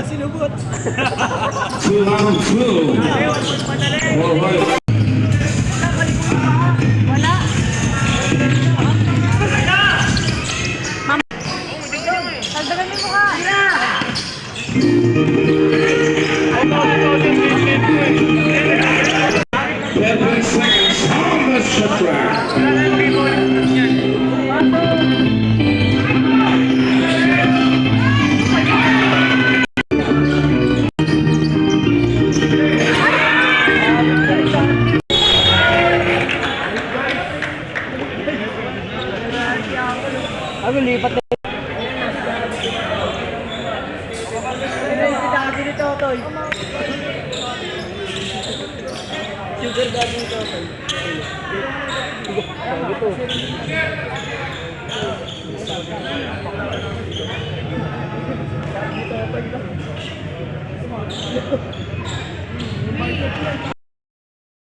Sinubot. 2 round 2. Forward. Wala. Tagdagan mo ka. 10 seconds on the shot clock. Ano lipat na? Dito, Toy. Sugar daddy nito, Toy. Ito.